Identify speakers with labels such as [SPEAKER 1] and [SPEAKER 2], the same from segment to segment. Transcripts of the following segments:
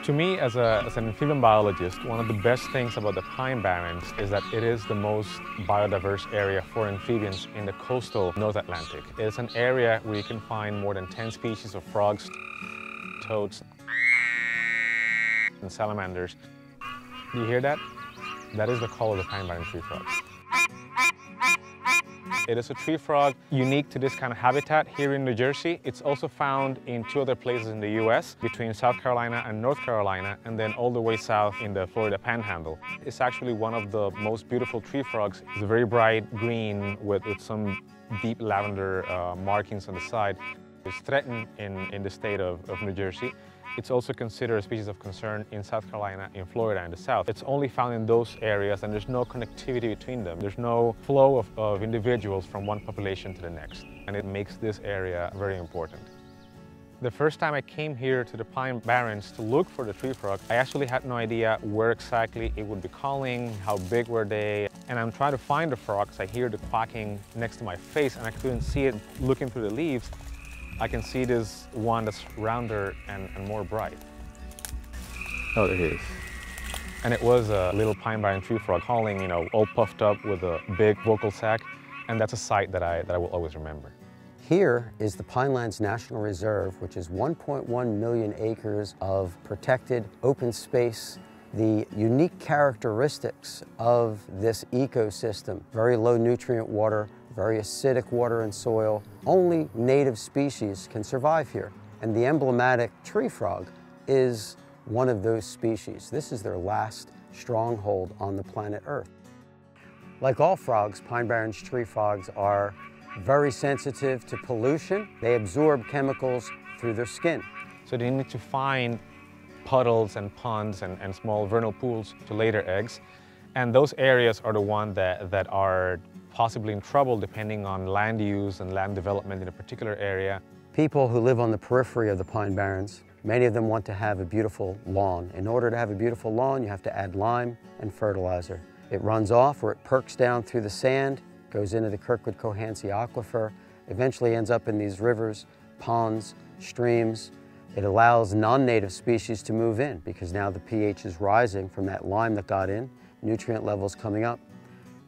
[SPEAKER 1] To me, as an amphibian biologist, one of the best things about the Pine Barrens is that it is the most biodiverse area for amphibians in the coastal North Atlantic. It's an area where you can find more than 10 species of frogs, toads, and salamanders. Do you hear that? That is the call of the Pine Barren tree frogs. It is a tree frog unique to this kind of habitat here in New Jersey. It's also found in 2 other places in the US, between South Carolina and North Carolina, and then all the way south in the Florida Panhandle. It's actually one of the most beautiful tree frogs. It's very bright green with some deep lavender markings on the side. It's threatened in the state of New Jersey. It's also considered a species of concern in South Carolina, in Florida, and the South. It's only found in those areas, and there's no connectivity between them. There's no flow of individuals from one population to the next, and it makes this area very important. The first time I came here to the Pine Barrens to look for the tree frog, I actually had no idea where exactly it would be calling, how big were they, and I'm trying to find the frogs. I hear the quacking next to my face, and I couldn't see it looking through the leaves. I can see this one that's rounder and more bright. Oh, there he is. And it was a little Pine Barren tree frog calling, you know, all puffed up with a big vocal sac, and that's a sight that I will always remember.
[SPEAKER 2] Here is the Pinelands National Reserve, which is 1.1 million acres of protected open space. The unique characteristics of this ecosystem: very low nutrient water, very acidic water and soil. Only native species can survive here. And the emblematic tree frog is one of those species. This is their last stronghold on the planet Earth. Like all frogs, Pine Barrens tree frogs are very sensitive to pollution. They absorb chemicals through their skin.
[SPEAKER 1] So they need to find puddles and ponds and small vernal pools to lay their eggs. And those areas are the ones that are possibly in trouble depending on land use and land development in a particular area.
[SPEAKER 2] People who live on the periphery of the Pine Barrens, many of them want to have a beautiful lawn. In order to have a beautiful lawn, you have to add lime and fertilizer. It runs off or it perks down through the sand, goes into the Kirkwood-Cohansey Aquifer, eventually ends up in these rivers, ponds, streams. It allows non-native species to move in because now the pH is rising from that lime that got in, nutrient levels coming up.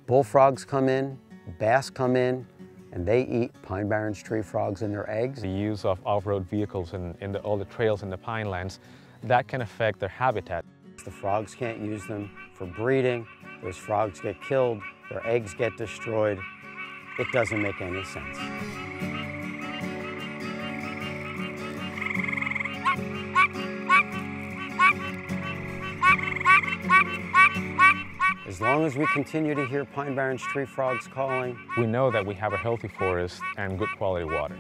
[SPEAKER 2] Bullfrogs come in, bass come in, and they eat Pine Barrens tree frogs and their eggs.
[SPEAKER 1] The use of off-road vehicles in all the trails in the Pinelands, that can affect their habitat.
[SPEAKER 2] The frogs can't use them for breeding. Those frogs get killed, their eggs get destroyed. It doesn't make any sense. As long as we continue to hear Pine Barrens tree frogs calling,
[SPEAKER 1] we know that we have a healthy forest and good quality water.